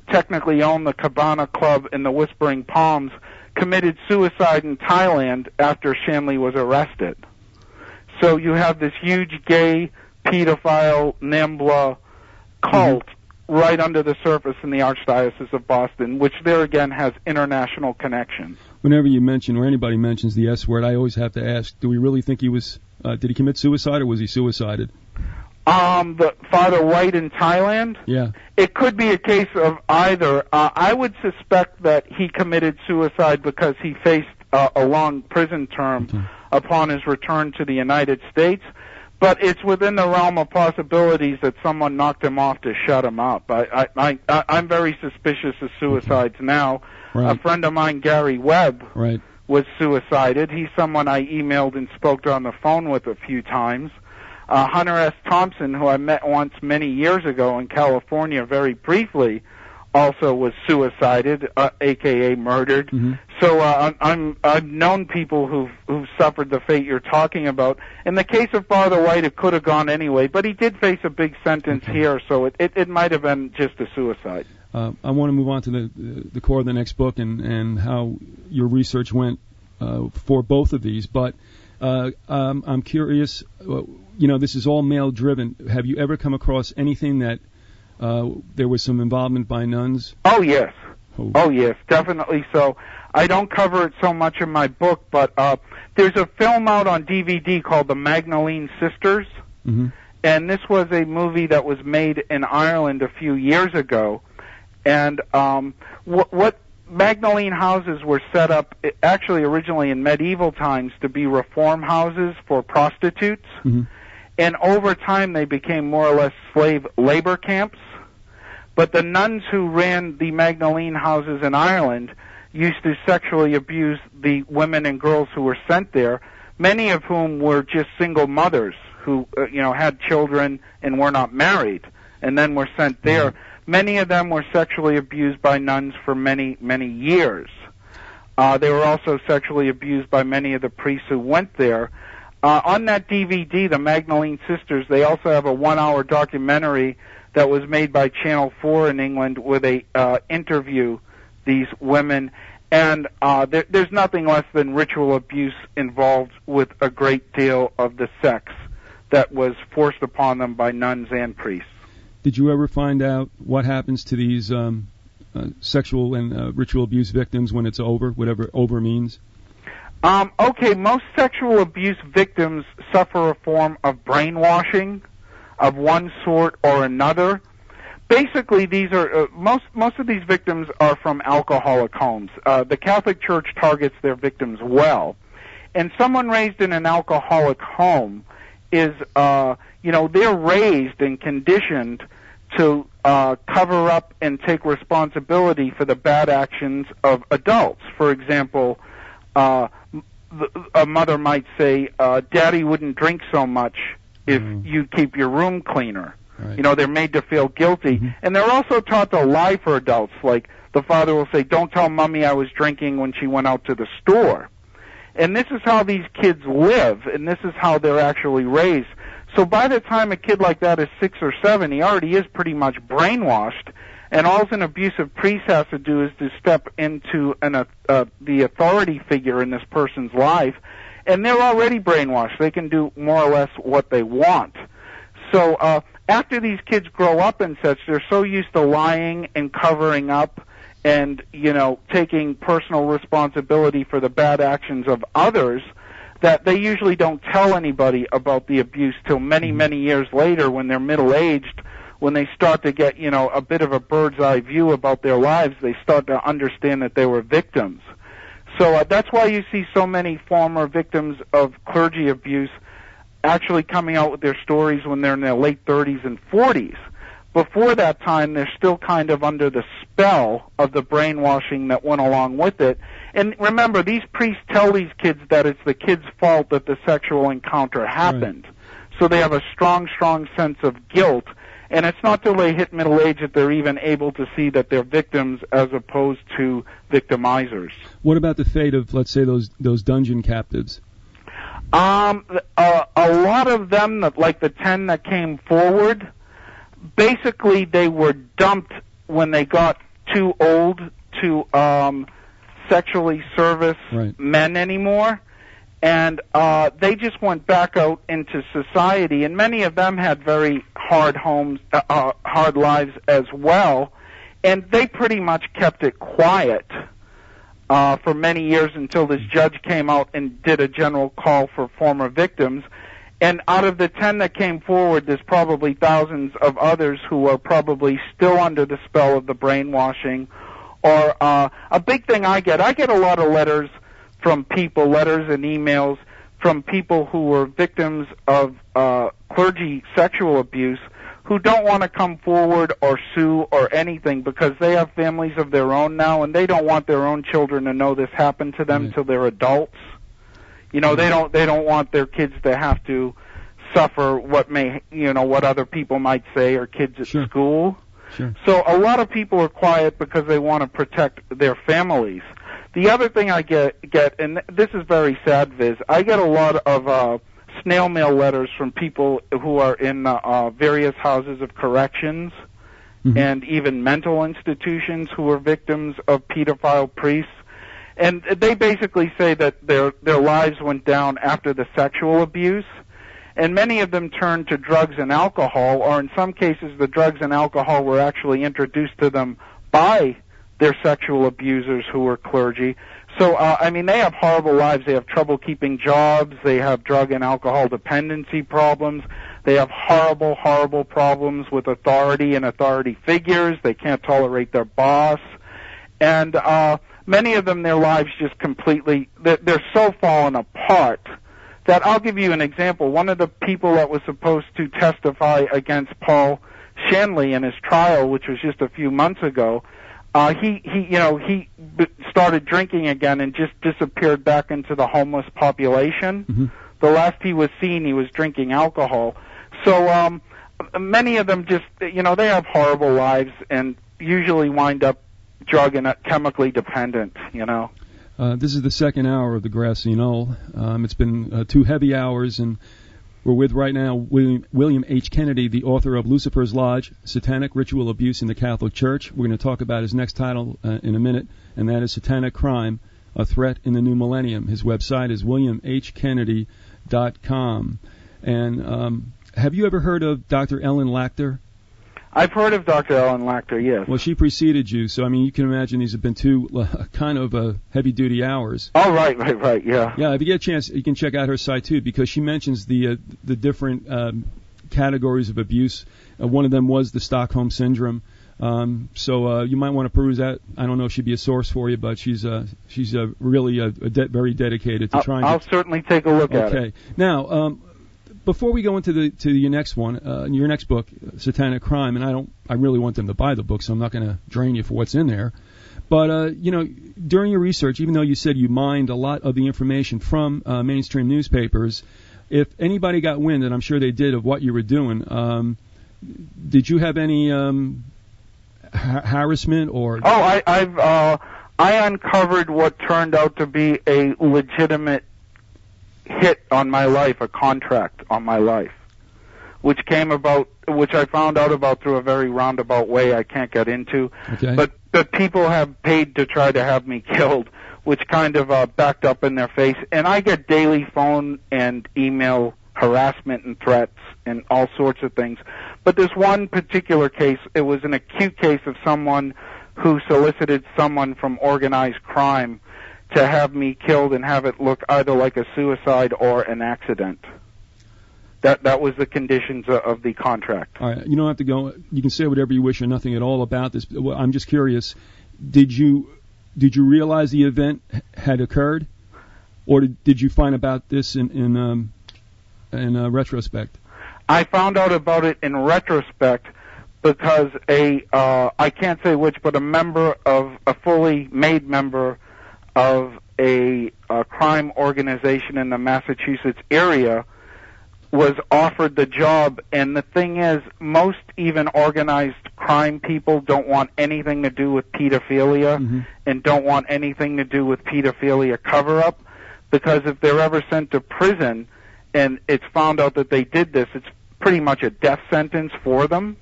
technically owned the Cabana Club in the Whispering Palms, committed suicide in Thailand after Shanley was arrested. So you have this huge gay pedophile NAMBLA cult right under the surface in the Archdiocese of Boston, which there again has international connections. Whenever you mention or anybody mentions the S word, I always have to ask, do we really think he was, did he commit suicide or was he suicided? The Father White in Thailand? Yeah. It could be a case of either. I would suspect that he committed suicide because he faced a long prison term upon his return to the United States. But it's within the realm of possibilities that someone knocked him off to shut him up. I'm very suspicious of suicides now. Right. A friend of mine, Gary Webb, was suicided. He's someone I emailed and spoke to on the phone with a few times. Hunter S. Thompson, who I met once many years ago in California very briefly, also was suicided, a.k.a. murdered. So I've known people who've suffered the fate you're talking about. In the case of Father White, it could have gone anyway, but he did face a big sentence here, so it might have been just a suicide. I want to move on to the core of the next book and how your research went for both of these, but I'm curious, this is all male-driven. Have you ever come across anything that there was some involvement by nuns? Oh, yes. Oh, yes, definitely so. I don't cover it so much in my book, but there's a film out on DVD called The Magdalene Sisters, and this was a movie that was made in Ireland a few years ago. And what Magdalene houses were set up actually originally in medieval times to be reform houses for prostitutes, and over time they became more or less slave labor camps. But the nuns who ran the Magdalene houses in Ireland used to sexually abuse the women and girls who were sent there, many of whom were just single mothers who had children and were not married, and then were sent there. Many of them were sexually abused by nuns for many, many years. They were also sexually abused by many of the priests who went there. On that DVD, The Magdalene Sisters, they also have a 1-hour documentary that was made by Channel 4 in England where they interview these women. And there's nothing less than ritual abuse involved with a great deal of the sex that was forced upon them by nuns and priests. Did you ever find out what happens to these sexual and ritual abuse victims when it's over, whatever over means? Okay, most sexual abuse victims suffer a form of brainwashing of one sort or another, basically, these are most of these victims are from alcoholic homes. The Catholic Church targets their victims well, and someone raised in an alcoholic home is, they're raised and conditioned to cover up and take responsibility for the bad actions of adults. For example, a mother might say, "Daddy wouldn't drink so much if you keep your room cleaner." Right. They're made to feel guilty. Mm-hmm. And they're also taught to lie for adults. Like, the father will say, "Don't tell Mommy I was drinking when she went out to the store." And this is how these kids live, and this is how they're actually raised. So by the time a kid like that is 6 or 7, he already is pretty much brainwashed, and all an abusive priest has to do is to step into the authority figure in this person's life, and they're already brainwashed. They can do more or less what they want. So after these kids grow up and such, they're so used to lying and covering up and, taking personal responsibility for the bad actions of others that they usually don't tell anybody about the abuse till many, many years later when they're middle-aged, when they start to get, a bit of a bird's-eye view about their lives. They start to understand that they were victims. So that's why you see so many former victims of clergy abuse actually coming out with their stories when they're in their late 30s and 40s. Before that time, they're still kind of under the spell of the brainwashing that went along with it. And remember, these priests tell these kids that it's the kid's fault that the sexual encounter happened. Right. So they have a strong, strong sense of guilt. And it's not till they hit middle age that they're even able to see that they're victims as opposed to victimizers. What about the fate of, let's say, those dungeon captives? A lot of them, like the 10 that came forward, basically they were dumped when they got too old to sexually service men anymore, and they just went back out into society, and many of them had very hard lives as well, and they pretty much kept it quiet for many years until this judge came out and did a general call for former victims. And out of the 10 that came forward, there's probably thousands of others who are probably still under the spell of the brainwashing. Or a big thing I get a lot of letters from people, letters and emails from people who were victims of clergy sexual abuse who don't want to come forward or sue or anything because they have families of their own now, and they don't want their own children to know this happened to them till they're adults. They don't want their kids to have to suffer what other people might say, or kids at school. Sure. So a lot of people are quiet because they want to protect their families. The other thing I get, and this is very sad, Viz, I get a lot of snail mail letters from people who are in various houses of corrections and even mental institutions who are victims of pedophile priests. And they basically say that their lives went down after the sexual abuse, and many of them turned to drugs and alcohol, or in some cases the drugs and alcohol were actually introduced to them by their sexual abusers who were clergy. So, they have horrible lives. They have trouble keeping jobs. They have drug and alcohol dependency problems. They have horrible, horrible problems with authority and authority figures. They can't tolerate their boss. And many of them, their lives just completely, they're so fallen apart that I'll give you an example. One of the people that was supposed to testify against Paul Shanley in his trial, which was just a few months ago, he started drinking again and just disappeared back into the homeless population. Mm-hmm. The last he was seen, he was drinking alcohol. So many of them just, they have horrible lives and usually wind up drug and chemically dependent, This is the second hour of the Grassy Knoll. It's been 2 heavy hours, and we're with right now William H. Kennedy, the author of Lucifer's Lodge, Satanic Ritual Abuse in the Catholic Church. We're going to talk about his next title in a minute, and that is Satanic Crime, A Threat in the New Millennium. His website is williamhkennedy.com. And have you ever heard of Dr. Ellen Lachter? I've heard of Dr. Ellen Lachter, yes. Well, she preceded you, so, you can imagine these have been 2 kind of heavy-duty hours. Oh, right, yeah. Yeah, if you get a chance, you can check out her site, too, because she mentions the different categories of abuse. One of them was the Stockholm Syndrome. So you might want to peruse that. I don't know if she'd be a source for you, but she's really very dedicated to trying. I'll certainly take a look at it. Okay. Now, before we go into your next one, your next book, Satanic Crime, and I really want them to buy the book, so I'm not going to drain you for what's in there. But during your research, even though you said you mined a lot of the information from mainstream newspapers, if anybody got wind, and I'm sure they did, of what you were doing, did you have any harassment or? Oh, I uncovered what turned out to be a legitimate hit on my life, a contract on my life, which I found out about through a very roundabout way I can't get into. Okay. But people have paid to try to have me killed, which kind of backed up in their face. And I get daily phone and email harassment and threats and all sorts of things. But this one particular case, it was an acute case of someone who solicited someone from organized crime to have me killed and have it look either like a suicide or an accident. That was the conditions of the contract. All right, you don't have to go. You can say whatever you wish or nothing at all about this. I'm just curious. Did you realize the event had occurred, or did you find about this in retrospect? I found out about it in retrospect because I can't say which, but a fully made member of a crime organization in the Massachusetts area was offered the job. And the thing is, most even organized crime people don't want anything to do with pedophilia and don't want anything to do with pedophilia cover-up, because if they're ever sent to prison and it's found out that they did this, it's pretty much a death sentence for them.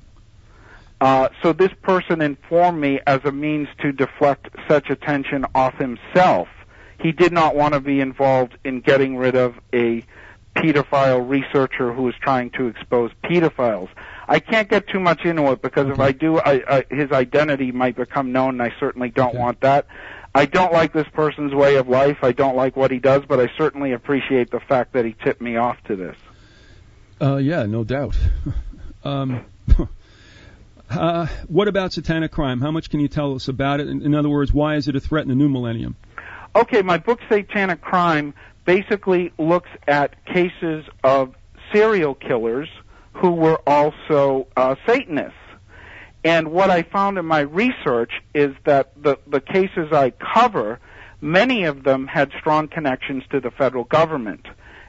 So this person informed me as a means to deflect such attention off himself. He did not want to be involved in getting rid of a pedophile researcher who was trying to expose pedophiles. I can't get too much into it because if I do, his identity might become known, and I certainly don't want that. I don't like this person's way of life. I don't like what he does, but I certainly appreciate the fact that he tipped me off to this. Yeah, no doubt. What about satanic crime? How much can you tell us about it? In other words, why is it a threat in the new millennium? Okay, my book, Satanic Crime, basically looks at cases of serial killers who were also Satanists. And what I found in my research is that the cases I cover, many of them had strong connections to the federal government.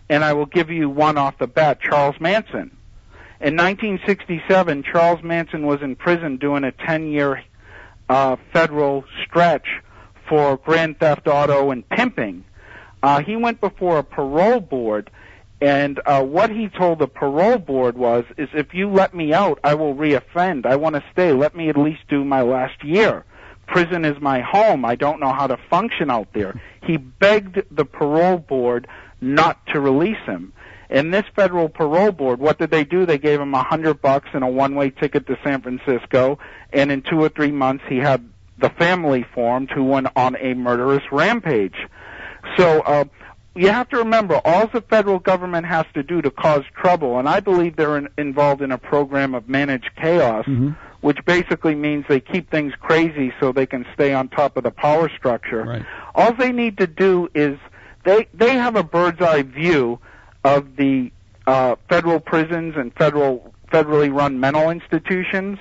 And I will give you one off the bat, Charles Manson. In 1967, Charles Manson was in prison doing a 10-year federal stretch for grand theft auto and pimping. He went before a parole board, and what he told the parole board is if you let me out, I will reoffend. I want to stay. Let me at least do my last year. Prison is my home. I don't know how to function out there. He begged the parole board not to release him. And this federal parole board, what did they do? They gave him $100 and a one-way ticket to San Francisco, and in 2 or 3 months he had the family formed who went on a murderous rampage. So you have to remember, all the federal government has to do to cause trouble, and I believe they're involved in a program of managed chaos, which basically means they keep things crazy so they can stay on top of the power structure. Right. All they need to do is they have a bird's eye view of the federal prisons and federally run mental institutions.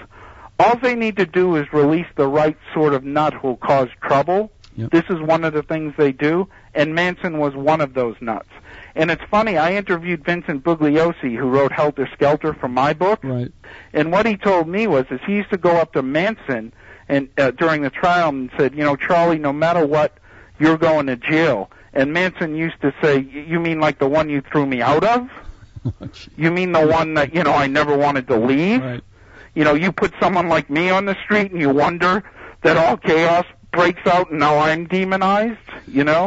All they need to do is release the right sort of nut who will cause trouble. Yep. This is one of the things they do, and Manson was one of those nuts. And it's funny, I interviewed Vincent Bugliosi, who wrote Helter Skelter for my book, right. And what he told me is he used to go up to Manson and during the trial and said, Charlie, no matter what, you're going to jail. And Manson used to say, you mean like the one you threw me out of? You mean the one that, I never wanted to leave? Right. You put someone like me on the street and you wonder that all chaos breaks out and now I'm demonized,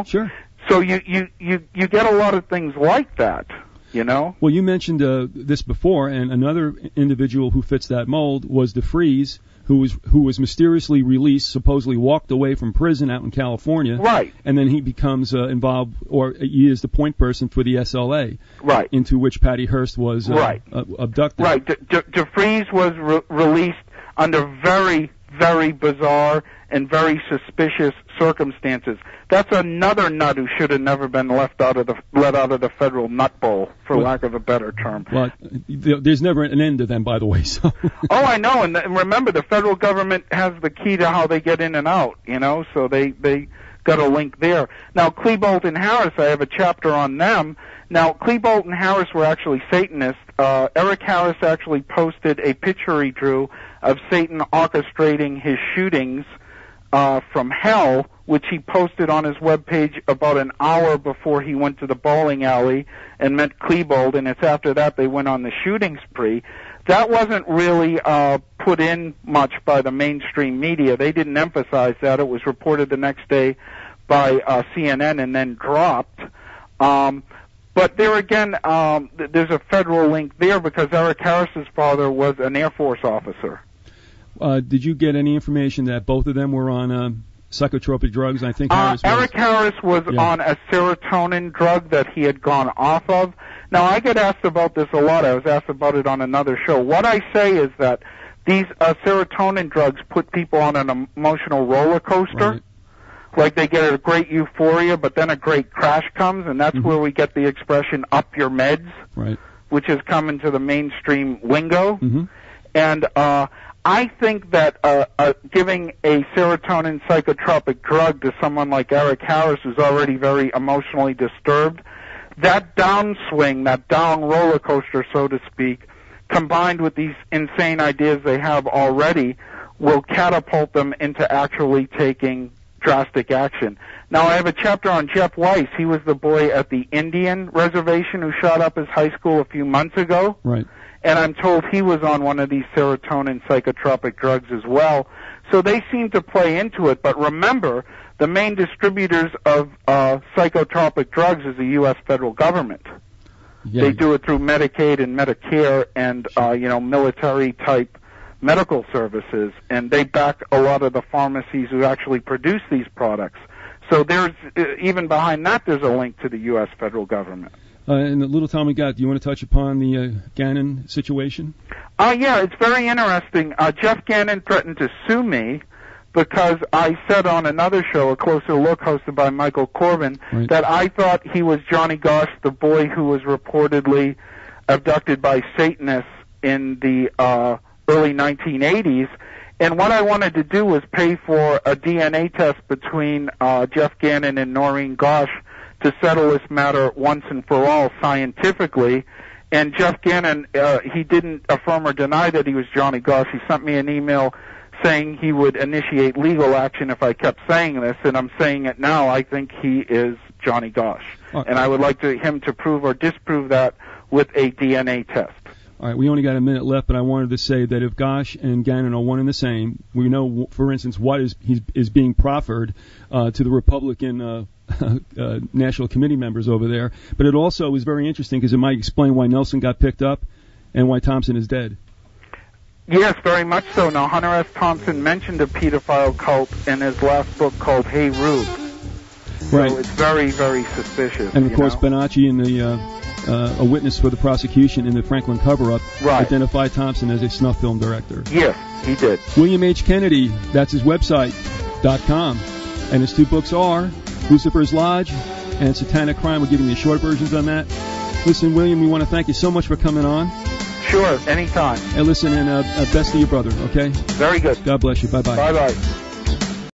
Sure. So you get a lot of things like that. you know? Well, you mentioned this before, and another individual who fits that mold was DeFreeze, who was mysteriously released, supposedly walked away from prison out in California. Right. And then he becomes involved, or he is the point person for the SLA. Right. Into which Patty Hearst was abducted. Right. DeFreeze was released under very, very bizarre and very suspicious circumstances. That's another nut who should have never been let out of the federal nut bowl, for lack of a better term. Well, there's never an end to them, by the way. So. Oh, I know, and remember, the federal government has the key to how they get in and out. You know, so they got a link there. Now, Klebold and Harris, I have a chapter on them. Now, Klebold and Harris were actually Satanists. Eric Harris actually posted a picture he drew of Satan orchestrating his shootings from hell, which he posted on his webpage about an hour before he went to the bowling alley and met Klebold, and it's after that they went on the shooting spree. That wasn't really put in much by the mainstream media. They didn't emphasize that. It was reported the next day by CNN and then dropped. But there again, there's a federal link there because Eric Harris's father was an Air Force officer. Did you get any information that both of them were on psychotropic drugs? I think Eric Harris was on a serotonin drug that he had gone off of. Now, I get asked about this a lot. I was asked about it on another show. What I say is that these serotonin drugs put people on an emotional roller coaster. Right. Like they get a great euphoria, but then a great crash comes, and that's where we get the expression "up your meds," right, which has come into the mainstream lingo. Mm-hmm. And I think that giving a serotonin psychotropic drug to someone like Eric Harris, who's already very emotionally disturbed, that downswing, that down roller coaster, so to speak, combined with these insane ideas they have already, will catapult them into actually taking drastic action. Now, I have a chapter on Jeff Weiss. He was the boy at the Indian reservation who shot up his high school a few months ago. Right. And I'm told he was on one of these serotonin psychotropic drugs as well. So they seem to play into it. But remember, the main distributors of psychotropic drugs is the U.S. federal government. Yeah. They do it through Medicaid and Medicare and, military-type medical services, and they back a lot of the pharmacies who actually produce these products. So there's, even behind that, there's a link to the U.S. federal government. In the little time we got, do you want to touch upon the Gannon situation? Yeah, it's very interesting. Jeff Gannon threatened to sue me because I said on another show, A Closer Look, hosted by Michael Corbin, right, that I thought he was Johnny Gosch, the boy who was reportedly abducted by Satanists in the early 1980s. And what I wanted to do was pay for a DNA test between Jeff Gannon and Noreen Gosch to settle this matter once and for all scientifically. And Jeff Gannon, he didn't affirm or deny that he was Johnny Gosch. He sent me an email saying he would initiate legal action if I kept saying this, and I'm saying it now. I think he is Johnny Gosch. And I would like him to prove or disprove that with a DNA test. All right, we only got a minute left, but I wanted to say that if Gosch and Gannon are one and the same, we know, for instance, what is being proffered to the Republican National Committee members over there. But it also is very interesting because it might explain why Nelson got picked up and why Thompson is dead. Yes, very much so. Now, Hunter S. Thompson mentioned a pedophile cult in his last book called Hey Rube. Right. So it's very, very suspicious. And, of course, Bonacci and a witness for the prosecution in the Franklin cover-up, right, identified Thompson as a snuff film director. Yes, he did. William H. Kennedy, that's his website, .com. And his two books are Lucifer's Lodge and Satanic Crime. We're giving you short versions on that. Listen, William, we want to thank you so much for coming on. Sure, anytime. And listen, and best to your brother, okay? Very good. God bless you. Bye-bye. Bye-bye.